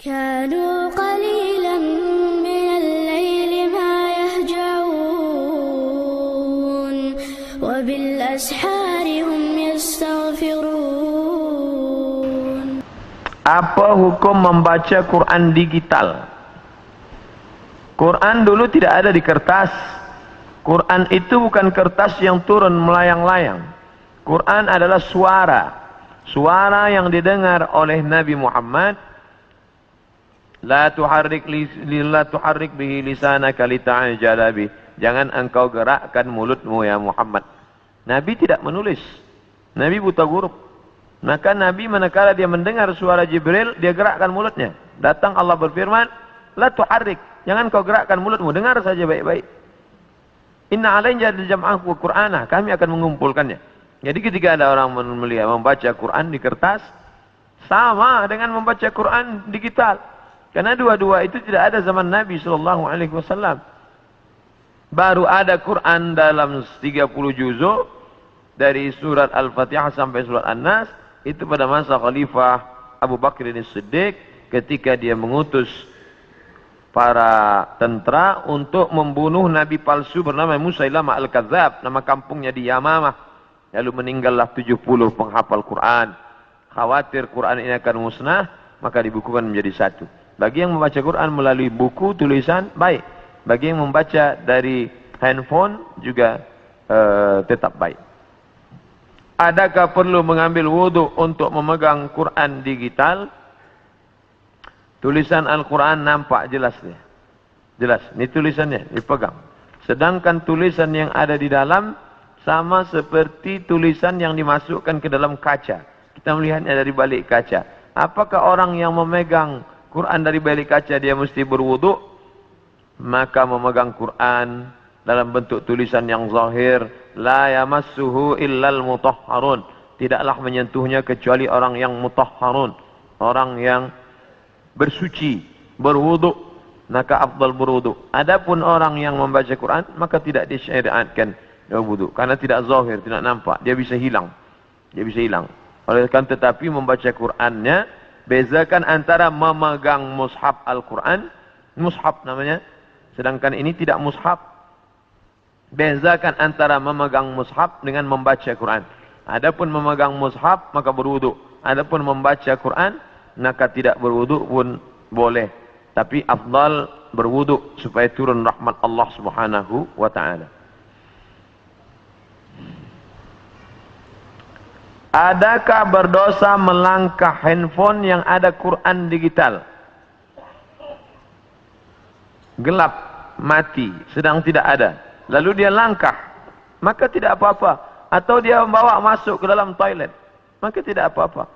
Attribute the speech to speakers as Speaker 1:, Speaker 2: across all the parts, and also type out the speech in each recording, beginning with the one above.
Speaker 1: كانوا قليلا من الليل ما يهجعون وبالأسحار هم يستغفرون.
Speaker 2: Apa hukum membaca Quran digital? Quran dulu tidak ada di kertas. Quran itu bukan kertas yang turun melayang-layang. Quran adalah suara. Suara yang didengar oleh Nabi Muhammad. La tuharrik bihi lisanaka lita'jala bih. Jangan engkau gerakkan mulutmu ya Muhammad. Nabi tidak menulis. Nabi buta huruf. Maka Nabi manakala dia mendengar suara Jibril, dia gerakkan mulutnya. Datang Allah berfirman, la tuharrik. Jangan kau gerakkan mulutmu, dengar saja baik-baik. Inna alaina jam'ahu wa Qur'anah. Kami akan mengumpulkannya. Jadi ketika ada orang melihat membaca Quran di kertas, sama dengan membaca Quran digital. Karena dua-dua itu tidak ada zaman Nabi SAW. Baru ada Quran dalam 30 juzuk dari surat Al-Fatihah sampai surat An-Nas. Itu pada masa Khalifah Abu Bakr As-Siddiq ketika dia mengutus para tentara untuk membunuh Nabi palsu bernama Musailamah Al-Kadzab. Nama kampungnya di Yamamah. Lalu meninggallah 70 penghafal Quran. Khawatir Quran ini akan musnah, maka dibukukan menjadi satu. Bagi yang membaca Quran melalui buku tulisan, baik. Bagi yang membaca dari handphone juga tetap baik. Adakah perlu mengambil wudhu untuk memegang Quran digital? Tulisan Al-Quran nampak jelas dia. Jelas, ini tulisannya, dipegang. Sedangkan tulisan yang ada di dalam sama seperti tulisan yang dimasukkan ke dalam kaca. Kita melihatnya dari balik kaca. Apakah orang yang memegang Quran dari balik kaca dia mesti berwudu? Maka memegang Quran dalam bentuk tulisan yang zahir, la yamassuhu illal mutahharun. Tidaklah menyentuhnya kecuali orang yang mutahharun, orang yang bersuci, berwudu, maka afdal berwudu. Adapun orang yang membaca Quran maka tidak disyariatkan wudu karena tidak zahir, tidak nampak, dia bisa hilang. Dia bisa hilang. Oleh karena tetapi membaca Qurannya, bezakan antara memegang mushaf Al-Quran, mushaf namanya, sedangkan ini tidak mushaf. Bezakan antara memegang mushaf dengan membaca Quran. Adapun memegang mushaf maka berwudu. Adapun membaca Quran maka tidak berwudu pun boleh. Tapi afdal berwudu supaya turun rahmat Allah Subhanahu wa taala. Adakah berdosa melangkah handphone yang ada Quran digital? Gelap, mati, sedang tidak ada. Lalu dia langkah, maka tidak apa-apa. Atau dia membawa masuk ke dalam toilet, maka tidak apa-apa.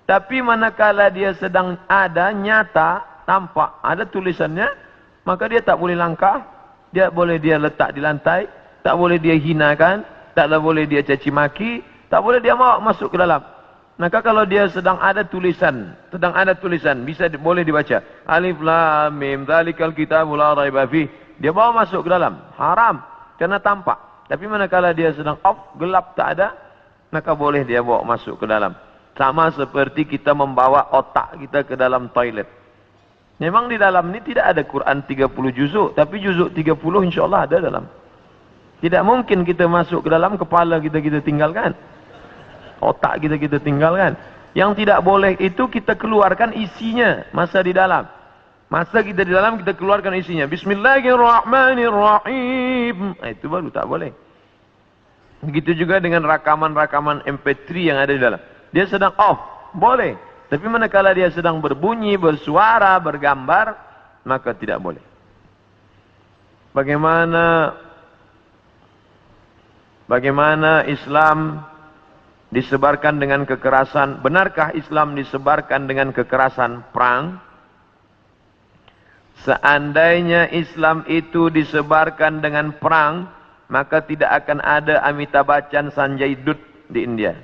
Speaker 2: Tapi manakala dia sedang ada, nyata, tampak, ada tulisannya, maka dia tak boleh langkah. Dia boleh dia letak di lantai, tak boleh dia hinakan, tak boleh dia caci maki, tak boleh dia bawa masuk ke dalam. Maka kalau dia sedang ada tulisan, bisa boleh dibaca. Alif lam mim dzalikal kitabul la raiba fih. Dia bawa masuk ke dalam, haram karena tampak. Tapi manakala dia sedang off, gelap tak ada, maka boleh dia bawa masuk ke dalam. Sama seperti kita membawa otak kita ke dalam toilet. Memang di dalam ini tidak ada Quran 30 juzuk, tapi juzuk 30 insyaAllah ada dalam. Tidak mungkin kita masuk ke dalam, kepala kita tinggalkan. Otak kita tinggalkan. Yang tidak boleh itu kita keluarkan isinya masa di dalam. Masa kita di dalam kita keluarkan isinya. Bismillahirrahmanirrahim. Itu baru tak boleh. Begitu juga dengan rakaman-rakaman MP3 yang ada di dalam. Dia sedang off, boleh. Tapi manakala dia sedang berbunyi, bersuara, bergambar, maka tidak boleh. Bagaimana Islam disebarkan dengan kekerasan? Benarkah Islam disebarkan dengan kekerasan perang? Seandainya Islam itu disebarkan dengan perang, maka tidak akan ada Amitabh Bachchan, Sanjay Dutt di India.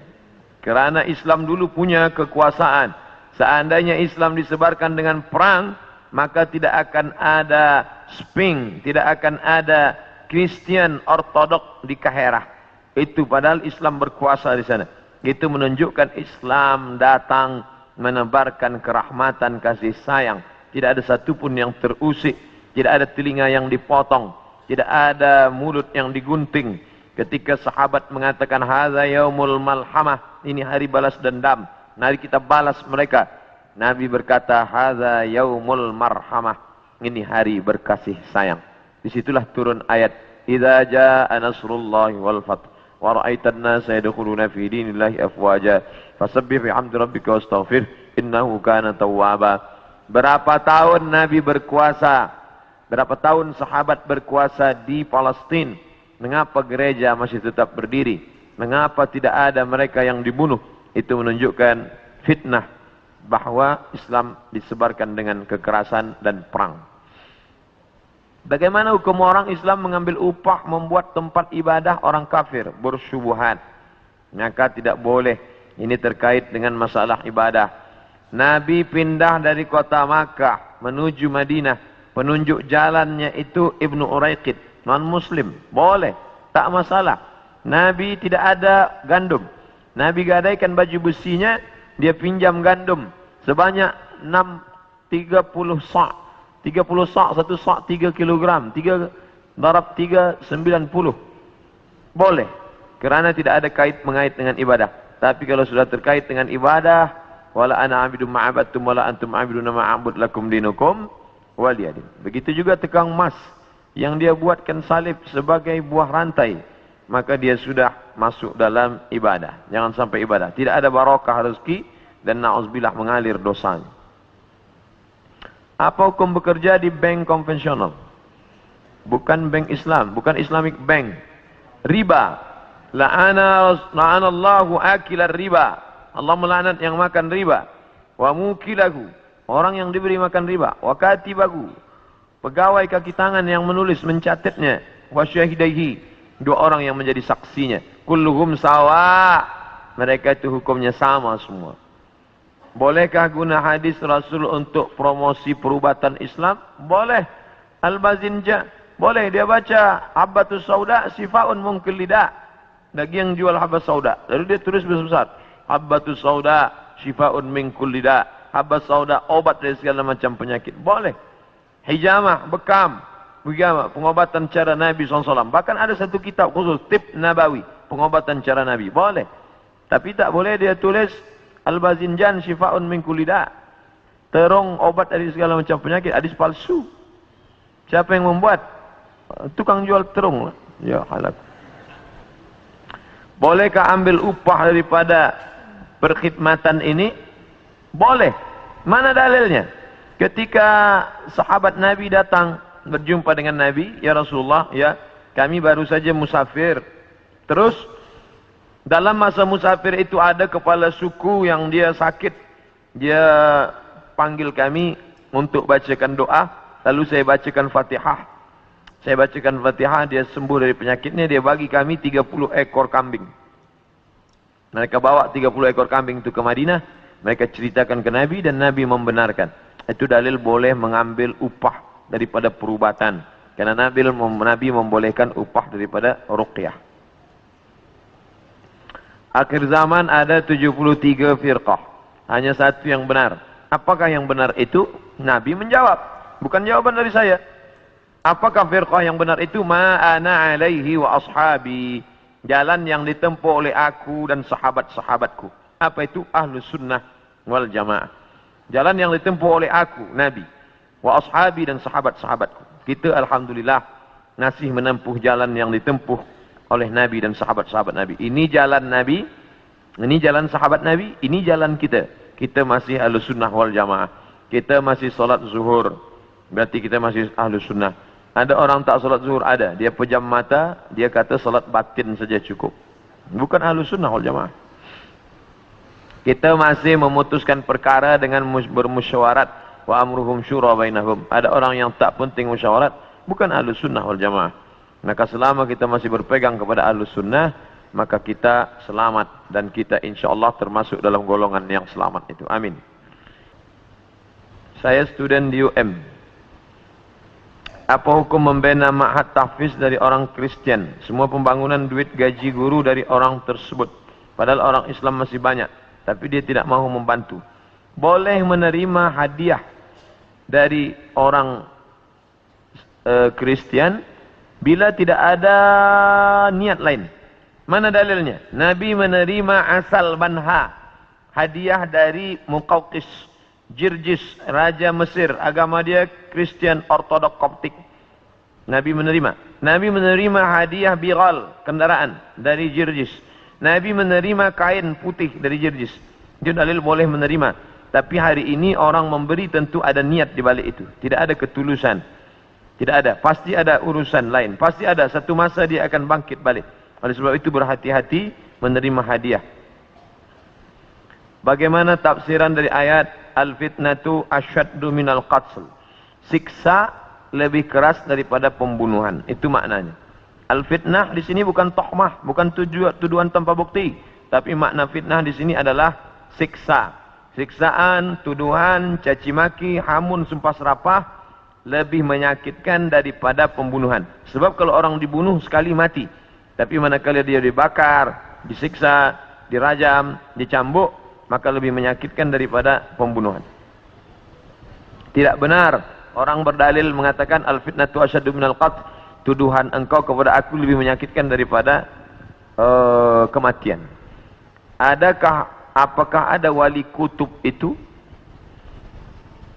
Speaker 2: Kerana Islam dulu punya kekuasaan. Seandainya Islam disebarkan dengan perang, maka tidak akan ada Sping, tidak akan ada Kristian Ortodok di Kaherah. Itu padahal Islam berkuasa di sana. Itu menunjukkan Islam datang menebarkan kerahmatan, kasih sayang tidak ada satupun yang terusik, tidak ada telinga yang dipotong, tidak ada mulut yang digunting. Ketika sahabat mengatakan hadza yaumul malhamah, ini hari balas dendam, mari kita balas mereka. Nabi berkata hadza yaumul marhamah, ini hari berkasih sayang. Disitulah turun ayat idza jaa nasrullahi wal fath wa ra'aitan nasa yadkhuluna fi dinillahi afwaja fasabbih bihamdi rabbika wastaghfir innahu kana tawwaba. Berapa tahun Nabi berkuasa, berapa tahun sahabat berkuasa di Palestina? Mengapa gereja masih tetap berdiri? Mengapa tidak ada mereka yang dibunuh? Itu menunjukkan fitnah bahwa Islam disebarkan dengan kekerasan dan perang. Bagaimana hukum orang Islam mengambil upah membuat tempat ibadah orang kafir? Bersyubhat. Maka tidak boleh. Ini terkait dengan masalah ibadah. Nabi pindah dari kota Makkah menuju Madinah. Penunjuk jalannya itu Ibnu Uraiqid, non-muslim. Boleh, tak masalah. Nabi tidak ada gandum. Nabi gadaikan baju besinya, dia pinjam gandum sebanyak 30 sa'. 30 sa', satu sa' 3 kilogram. 3 darab 3, 90. Boleh, kerana tidak ada mengait dengan ibadah. Tapi kalau sudah terkait dengan ibadah, wala ana abidu ma'abadtum wala antum abiduna ma'abud lakum dinukum waliyadin. Begitu juga tukang emas yang dia buatkan salib sebagai buah rantai, maka dia sudah masuk dalam ibadah. Jangan sampai ibadah tidak ada barokah rezeki dan na'udzubillah mengalir dosanya. Apa hukum bekerja di bank konvensional? Bukan bank Islam, bukan Islamic bank. Riba. La'anallahu akilar riba. Allah melaknat yang makan riba. Wa mukilahu, orang yang diberi makan riba. Wa katibahu, pegawai kaki tangan yang menulis mencatatnya. Wa syahidaihi, 2 orang yang menjadi saksinya. Kulluhum sawa, mereka itu hukumnya sama semua. Bolehkah guna hadis Rasul untuk promosi perubatan Islam? Boleh. Al-Bazinja, boleh dia baca habbatus sauda sifaun mungkil lidah. Lagi yang jual habbas sauda, lalu dia tulis besar-besar habbatus sauda sifaun min kulli da. Habbas sauda obat dari segala macam penyakit. Boleh. Hijamah, bekam, pengobatan cara Nabi SAW. Bahkan ada satu kitab khusus, Tib Nabawi, pengobatan cara Nabi. Boleh. Tapi tak boleh dia tulis Al-Bazinjan Shifaun min kulli da. Terong obat dari segala macam penyakit. Hadis palsu. Siapa yang membuat? Tukang jual terong. Ya halak. Bolehkah ambil upah daripada perkhidmatan ini? Boleh. Mana dalilnya? Ketika sahabat Nabi datang berjumpa dengan Nabi, ya Rasulullah, ya kami baru saja musafir. Terus dalam masa musafir itu ada kepala suku yang dia sakit. Dia panggil kami untuk bacakan doa. Lalu saya bacakan Fatihah. Saya bacakan Fatihah, dia sembuh dari penyakitnya. Dia bagi kami 30 ekor kambing. Mereka bawa 30 ekor kambing itu ke Madinah. Mereka ceritakan ke Nabi dan Nabi membenarkan. Itu dalil boleh mengambil upah daripada perubatan. Karena Nabi membolehkan upah daripada ruqyah. Akhir zaman ada 73 firqah. Hanya satu yang benar. Apakah yang benar itu? Nabi menjawab. Bukan jawaban dari saya. Apakah firqah yang benar itu? Ma ana alaihi wa ashabi. Jalan yang ditempuh oleh aku dan sahabat-sahabatku. Apa itu? Ahlus sunnah wal jamaah. Jalan yang ditempuh oleh aku, Nabi. Wa ashabi dan sahabat-sahabatku. Kita alhamdulillah masih menempuh jalan yang ditempuh oleh Nabi dan sahabat-sahabat Nabi. Ini jalan Nabi. Ini jalan sahabat Nabi. Ini jalan kita. Kita masih ahlus sunnah wal jamaah. Kita masih salat zuhur. Berarti kita masih ahlus sunnah. Ada orang tak salat zuhur, ada. Dia pejam mata, dia kata salat batin saja cukup. Bukan ahlus sunnah wal jamaah. Kita masih memutuskan perkara dengan bermusyawarat. Wa amruhum syura bainahum. Ada orang yang tak penting musyawarat, bukan ahlus sunnah wal jamaah. Maka selama kita masih berpegang kepada ahlus sunnah, maka kita selamat. Dan kita insyaAllah termasuk dalam golongan yang selamat itu. Amin. Saya student di UM. Apa hukum membina ma'had tahfiz dari orang Kristen? Semua pembangunan duit gaji guru dari orang tersebut. Padahal orang Islam masih banyak. Tapi dia tidak mahu membantu. Boleh menerima hadiah dari orang Kristian bila tidak ada niat lain. Mana dalilnya? Nabi menerima asal banha, hadiah dari Muqawqis Jirjis, Raja Mesir. Agama dia Kristian Ortodok Koptik. Nabi menerima hadiah bighal, kendaraan dari Jirjis. Nabi menerima kain putih dari Jirjis. Itu dalil boleh menerima. Tapi hari ini orang memberi tentu ada niat di balik itu. Tidak ada ketulusan. Tidak ada. Pasti ada urusan lain. Pasti ada. Satu masa dia akan bangkit balik. Oleh sebab itu berhati-hati menerima hadiah. Bagaimana tafsiran dari ayat Al-fitnatu asyaddu minal qatl. Siksa lebih keras daripada pembunuhan. Itu maknanya. Al-fitnah di sini bukan tohmah, bukan tuduhan tanpa bukti. Tapi makna fitnah di sini adalah siksa. Siksaan, tuduhan, caci maki, hamun, sumpah serapah lebih menyakitkan daripada pembunuhan. Sebab kalau orang dibunuh sekali mati. Tapi manakala dia dibakar, disiksa, dirajam, dicambuk, maka lebih menyakitkan daripada pembunuhan. Tidak benar orang berdalil mengatakan al-fitnatu asyaddu minal qatl. Tuduhan engkau kepada aku lebih menyakitkan daripada kematian. Apakah ada wali kutub itu?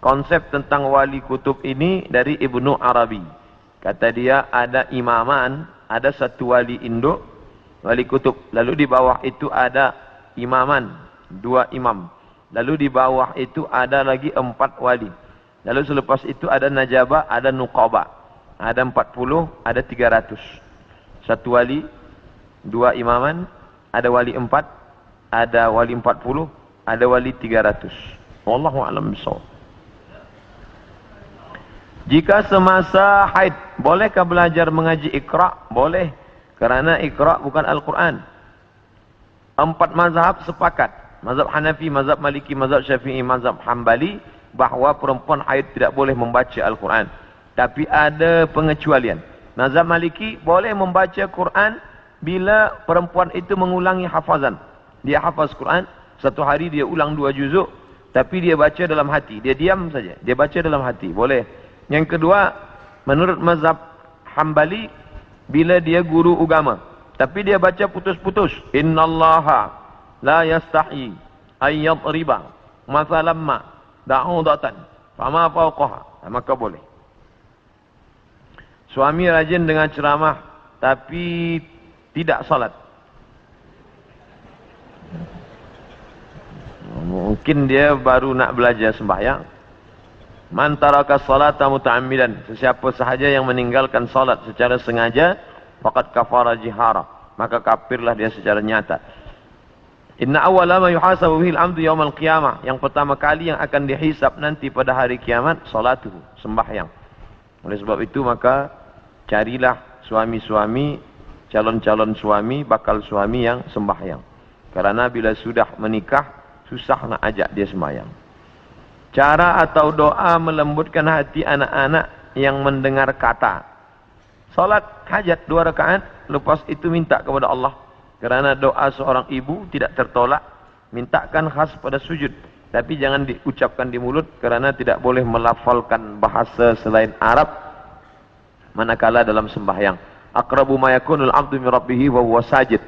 Speaker 2: Konsep tentang wali kutub ini dari Ibnu Arabi. Kata dia ada imaman, ada satu wali induk, wali kutub. Lalu di bawah itu ada imaman, 2 imam. Lalu di bawah itu ada lagi 4 wali. Lalu selepas itu ada najabah, ada nuqabah. Ada 40, ada 300. 1 wali, 2 imaman, ada wali 4, ada wali 40, ada wali 300. Wallahu a'lam bishawab. Jika semasa haid, bolehkah belajar mengaji Iqra? Boleh. Kerana Iqra bukan Al-Quran. 4 mazhab sepakat. Mazhab Hanafi, mazhab Maliki, mazhab Syafi'i, mazhab Hambali. Bahawa perempuan haid tidak boleh membaca Al-Quran. Tapi ada pengecualian. Mazhab Maliki boleh membaca Quran bila perempuan itu mengulangi hafazan. Dia hafaz Quran, satu hari dia ulang 2 juzuk. Tapi dia baca dalam hati. Dia diam saja. Dia baca dalam hati. Boleh. Yang kedua, menurut mazhab Hambali, bila dia guru agama, tapi dia baca putus-putus. Innallaha la yastahi ayyadriba masalamma da'udatan fama fawqaha. Maka boleh. Suami rajin dengan ceramah, tapi tidak salat. Mungkin dia baru nak belajar sembahyang. Man taraka salata muta'ammidan, sesiapa sahaja yang meninggalkan salat secara sengaja, faqad kafara jihara, maka kafirlah dia secara nyata. Inna awwala ma yuhasabu bihil 'abdu yaumal qiyamah, yang pertama kali yang akan dihisab nanti pada hari kiamat salatuhu, sembahyang. Oleh sebab itu maka carilah suami-suami, calon-calon suami, bakal suami yang sembahyang. Karena bila sudah menikah susah nak ajak dia sembahyang. Cara atau doa melembutkan hati anak-anak yang mendengar kata. Salat hajat 2 rakaat, lepas itu minta kepada Allah. Kerana doa seorang ibu tidak tertolak. Mintakan khas pada sujud. Tapi jangan diucapkan di mulut kerana tidak boleh melafalkan bahasa selain Arab manakala dalam sembahyang. Aqrabu ma yakunul 'abdu min rabbih wa huwa sajid.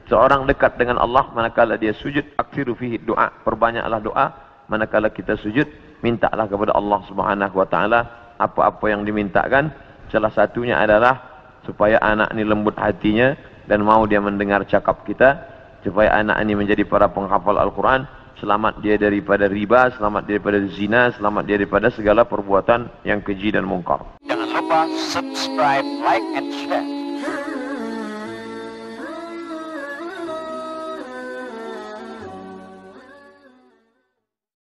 Speaker 2: Seorang dekat dengan Allah manakala dia sujud. Aksiru fihi doa. Perbanyaklah doa manakala kita sujud, mintalah kepada Allah Subhanahu wa taala apa-apa yang dimintakan. Salah satunya adalah supaya anak ini lembut hatinya dan mau dia mendengar cakap kita, supaya anak ini menjadi para penghafal Al-Quran, selamat dia daripada riba, selamat dia daripada zina, selamat dia daripada segala perbuatan yang keji dan mungkar.
Speaker 3: Jangan lupa subscribe, like, and share.